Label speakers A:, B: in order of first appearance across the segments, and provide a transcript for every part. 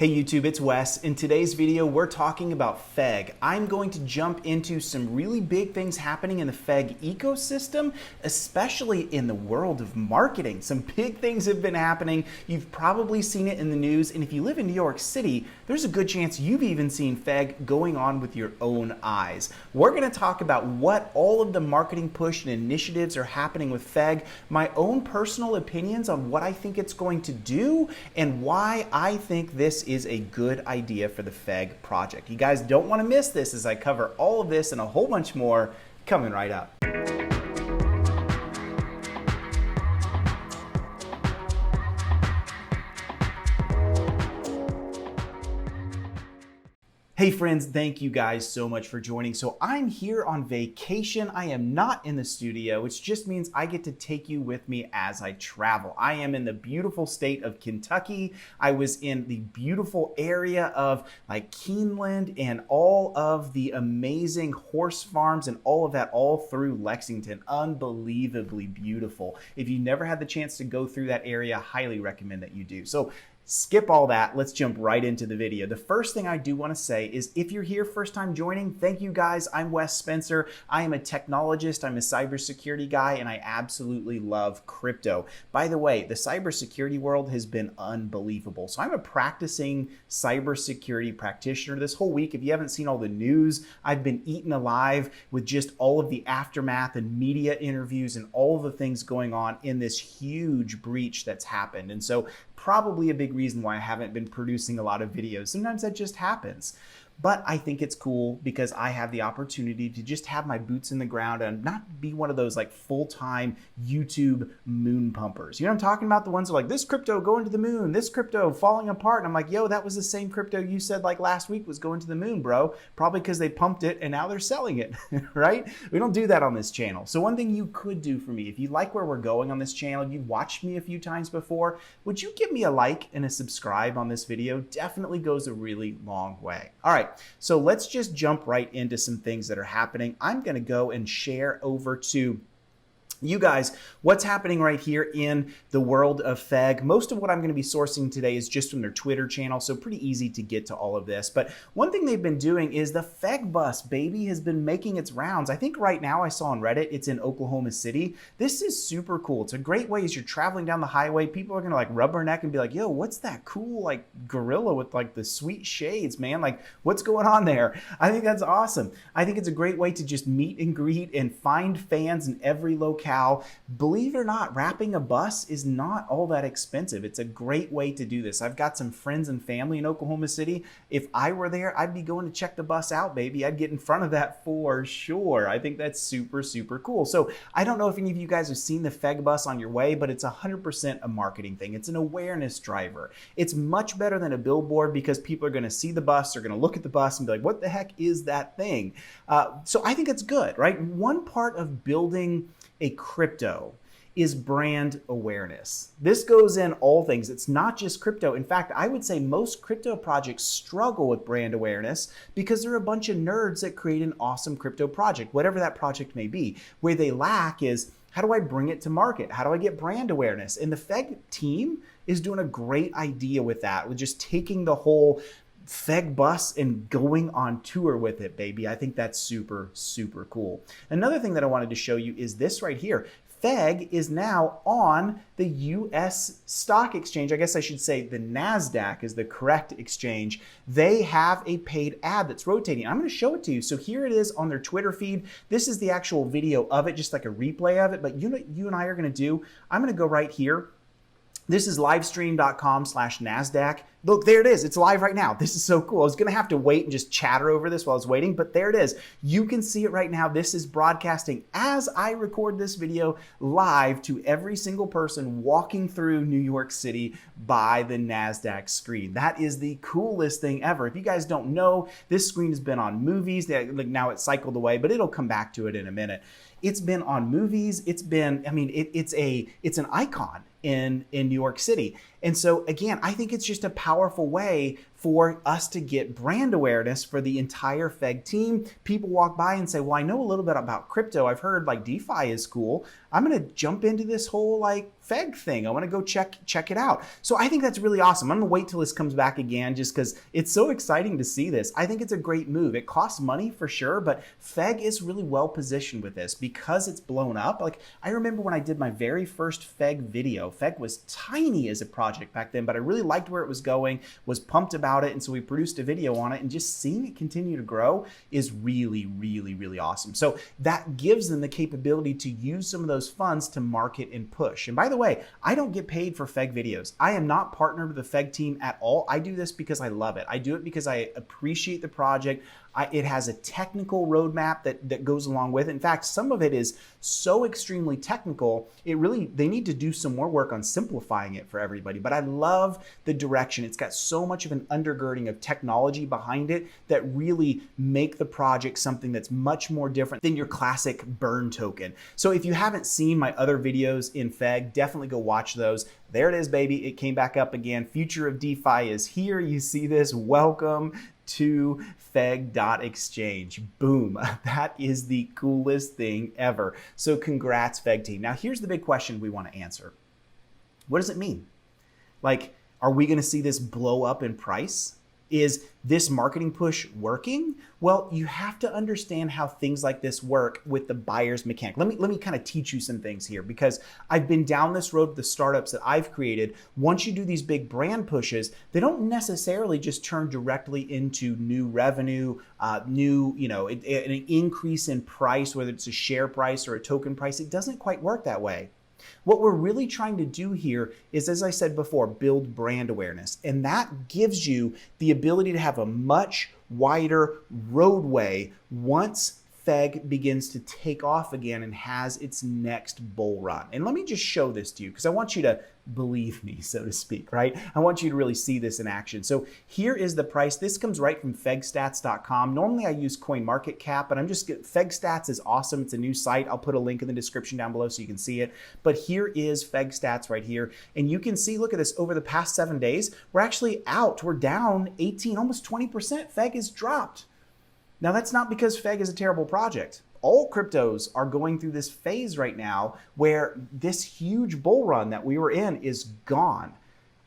A: Hey YouTube, it's Wes. In today's video, we're talking about FEG. I'm going to jump into some really big things happening in the FEG ecosystem, especially in the world of marketing. Some big things have been happening. You've probably seen it in the news, and if you live in New York City, there's a good chance you've even seen FEG going on with your own eyes. We're going to talk about what all of the marketing push and initiatives are happening with FEG, my own personal opinions on what I think it's going to do, and why I think this is a good idea for the FEG project. You guys don't want to miss this as I cover all of this and a whole bunch more coming right up. Hey friends, thank you guys so much for joining. So I'm here on vacation. I am not in the studio, which just means I get to take you with me as I travel. I am in the beautiful state of Kentucky. I was in the beautiful area of like Keeneland and all of the amazing horse farms and all of that all through Lexington. Unbelievably beautiful. If you never had the chance to go through that area, I highly recommend that you do. So skip all that. Let's jump right into the video. The first thing I do want to say is if you're here first time joining, thank you guys. I'm Wes Spencer. I am a technologist. I'm a cybersecurity guy, and I absolutely love crypto. By the way, the cybersecurity world has been unbelievable. So I'm a practicing cybersecurity practitioner this whole week. If you haven't seen all the news, I've been eaten alive with just all of the aftermath and media interviews and all of the things going on in this huge breach that's happened. And so probably a big reason why I haven't been producing a lot of videos. Sometimes that just happens. But I think it's cool because I have the opportunity to just have my boots in the ground and not be one of those like full-time YouTube moon pumpers. You know what I'm talking about? The ones that are like, this crypto going to the moon, this crypto falling apart. And I'm like, yo, that was the same crypto you said like last week was going to the moon, bro. Probably because they pumped it and now they're selling it, right? We don't do that on this channel. So one thing you could do for me, if you like where we're going on this channel, if you've watched me a few times before, would you give me a like and a subscribe on this video? Definitely goes a really long way. All right. So let's just jump right into some things that are happening. I'm going to go and share over to you guys what's happening right here in the world of FEG. Most of what I'm going to be sourcing today is just from their Twitter channel, so pretty easy to get to all of this. But one thing they've been doing is the FEG Bus, baby, has been making its rounds. I think right now I saw on Reddit, it's in Oklahoma City. This is super cool. It's a great way as you're traveling down the highway. People are going to like rub their neck and be like, yo, what's that cool like gorilla with like the sweet shades, man? Like what's going on there? I think that's awesome. I think it's a great way to just meet and greet and find fans in every locale. Believe it or not, wrapping a bus is not all that expensive. It's a great way to do this. I've got some friends and family in Oklahoma City. If I were there, I'd be going to check the bus out, baby. I'd get in front of that for sure. I think that's super, super cool. So I don't know if any of you guys have seen the FEG Bus on your way, but it's 100% a marketing thing. It's an awareness driver. It's much better than a billboard because people are going to see the bus, they're going to look at the bus and be like, what the heck is that thing? So I think it's good, right? One part of building a crypto is brand awareness. This goes in all things. It's not just crypto. In fact, I would say most crypto projects struggle with brand awareness because they're a bunch of nerds that create an awesome crypto project, whatever that project may be. Where they lack is, how do I bring it to market? How do I get brand awareness? And the FEG team is doing a great idea with that, with just taking the whole FEG Bus and going on tour with it, baby. I think that's super, super cool. Another thing that I wanted to show you is this right here. FEG is now on the US stock exchange. I guess I should say the NASDAQ is the correct exchange. They have a paid ad that's rotating. I'm going to show it to you. So here it is on their Twitter feed. This is the actual video of it, just like a replay of it. But you know what you and I are going to do? I'm going to go right here. This is livestream.com/NASDAQ. Look, there it is. It's live right now. This is so cool. I was going to have to wait and just chatter over this while I was waiting, but there it is. You can see it right now. This is broadcasting as I record this video live to every single person walking through New York City by the NASDAQ screen. That is the coolest thing ever. If you guys don't know, this screen has been on movies. Like now it's cycled away, but it'll come back to it in a minute. It's been on movies. It's been, I mean, it's an icon in New York City. And so again, I think it's just a powerful way for us to get brand awareness for the entire FEG team. People walk by and say, well, I know a little bit about crypto. I've heard like DeFi is cool. I'm going to jump into this whole like FEG thing. I want to go check it out. So I think that's really awesome. I'm going to wait till this comes back again just because it's so exciting to see this. I think it's a great move. It costs money for sure, but FEG is really well positioned with this because it's blown up. Like I remember when I did my very first FEG video, FEG was tiny as a project back then, but I really liked where it was going, was pumped about it. And so we produced a video on it, and just seeing it continue to grow is really, really, really awesome. So that gives them the capability to use some of those funds to market and push. And by the way, I don't get paid for FEG videos. I am not partnered with the FEG team at all. I do this because I love it. I do it because I appreciate the project. It has a technical roadmap that goes along with it. In fact, some of it is so extremely technical, they need to do some more work on simplifying it for everybody. But I love the direction. It's got so much of an undergirding of technology behind it that really make the project something that's much more different than your classic burn token. So if you haven't seen my other videos in FEG, definitely go watch those. There it is, baby. It came back up again. Future of DeFi is here. You see this. Welcome to FEG.exchange. Boom. That is the coolest thing ever. So congrats, FEG team. Now here's the big question we want to answer. What does it mean? Like, are we going to see this blow up in price? Is this marketing push working? Well, you have to understand how things like this work with the buyer's mechanic. Let me kind of teach you some things here, because I've been down this road with the startups that I've created. Once you do these big brand pushes, they don't necessarily just turn directly into new revenue, an increase in price, whether it's a share price or a token price. It doesn't quite work that way. What we're really trying to do here is, as I said before, build brand awareness. And that gives you the ability to have a much wider roadway once FEG begins to take off again and has its next bull run. And let me just show this to you, because I want you to believe me, so to speak, right? I want you to really see this in action. So here is the price. This comes right from FEGstats.com. Normally I use CoinMarketCap, but FEGstats is awesome. It's a new site. I'll put a link in the description down below so you can see it. But here is FEGstats right here. And you can see, look at this, over the past 7 days, we're actually out. We're down 18, almost 20%. FEG is dropped. Now that's not because FEG is a terrible project. All cryptos are going through this phase right now where this huge bull run that we were in is gone.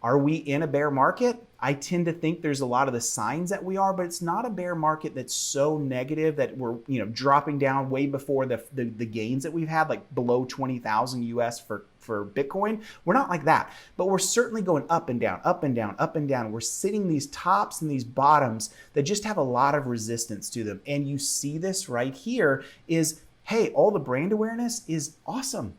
A: Are we in a bear market? I tend to think there's a lot of the signs that we are, but it's not a bear market that's so negative that we're dropping down way before the gains that we've had, like below 20,000 US for Bitcoin. We're not like that, but we're certainly going up and down, up and down, up and down. We're sitting these tops and these bottoms that just have a lot of resistance to them. And you see this right here is, hey, all the brand awareness is awesome.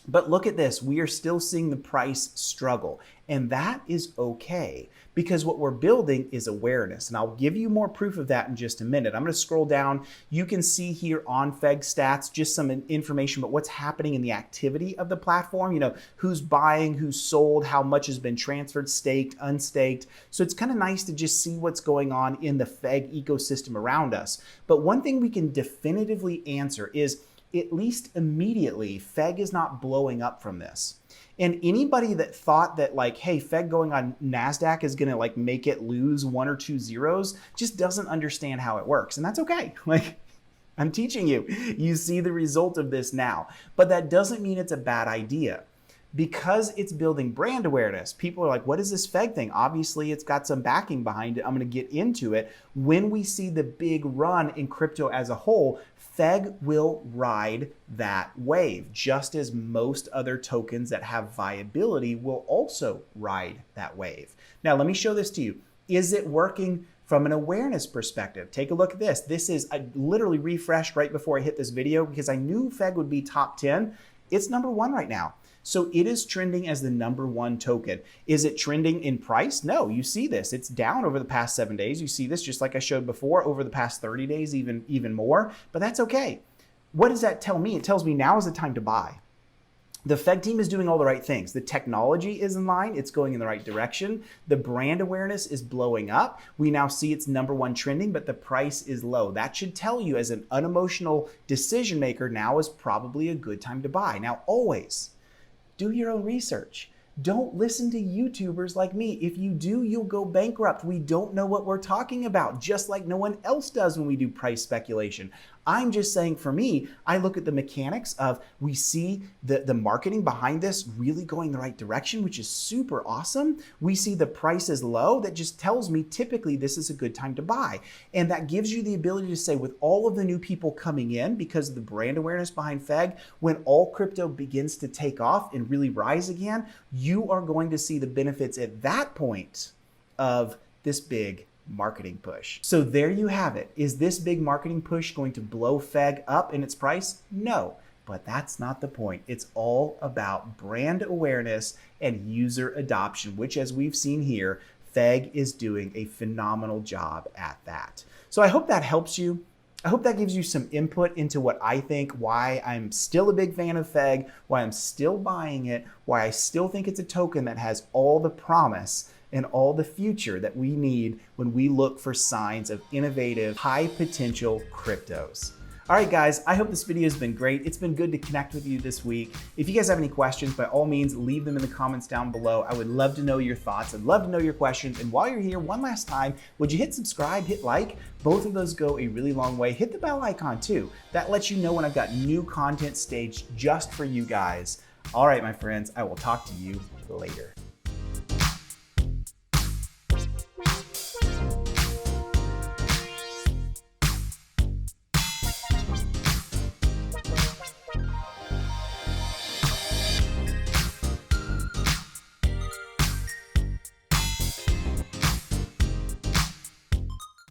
A: But look at this, we are still seeing the price struggle. And that is okay, because what we're building is awareness. And I'll give you more proof of that in just a minute. I'm going to scroll down. You can see here on FEGstats just some information about what's happening in the activity of the platform. Who's buying, who's sold, how much has been transferred, staked, unstaked. So it's kind of nice to just see what's going on in the FEG ecosystem around us. But one thing we can definitively answer is, at least immediately, FEG is not blowing up from this. And anybody that thought that hey, FEG going on NASDAQ is going to make it lose 1 or 2 zeros just doesn't understand how it works. And that's okay. I'm teaching you. You see the result of this now. But that doesn't mean it's a bad idea. Because it's building brand awareness, people are like, what is this FEG thing? Obviously, it's got some backing behind it. I'm going to get into it. When we see the big run in crypto as a whole, FEG will ride that wave, just as most other tokens that have viability will also ride that wave. Now, let me show this to you. Is it working from an awareness perspective? Take a look at this. This is, I literally refreshed right before I hit this video because I knew FEG would be top 10. It's number 1 right now. So it is trending as the number 1 token. Is it trending in price? No, you see this. It's down over the past 7 days. You see this just like I showed before, over the past 30 days, even more, but that's okay. What does that tell me? It tells me now is the time to buy. The FEG team is doing all the right things. The technology is in line. It's going in the right direction. The brand awareness is blowing up. We now see it's number 1 trending, but the price is low. That should tell you, as an unemotional decision maker, now is probably a good time to buy. Now, always do your own research. Don't listen to YouTubers like me. If you do, you'll go bankrupt. We don't know what we're talking about, just like no one else does when we do price speculation. I'm just saying for me, I look at the mechanics of we see the marketing behind this really going the right direction, which is super awesome. We see the price is low. That just tells me typically this is a good time to buy. And that gives you the ability to say with all of the new people coming in because of the brand awareness behind FEG, when all crypto begins to take off and really rise again, you are going to see the benefits at that point of this big marketing push. So there you have it. Is this big marketing push going to blow FEG up in its price? No, but that's not the point. It's all about brand awareness and user adoption, which as we've seen here, FEG is doing a phenomenal job at that. So I hope that helps you. I hope that gives you some input into what I think, why I'm still a big fan of FEG, why I'm still buying it, why I still think it's a token that has all the promise and all the future that we need when we look for signs of innovative, high potential cryptos. All right, guys, I hope this video has been great. It's been good to connect with you this week. If you guys have any questions, by all means, leave them in the comments down below. I would love to know your thoughts. I'd love to know your questions. And while you're here, one last time, would you hit subscribe, hit like? Both of those go a really long way. Hit the bell icon too. That lets you know when I've got new content staged just for you guys. All right, my friends, I will talk to you later.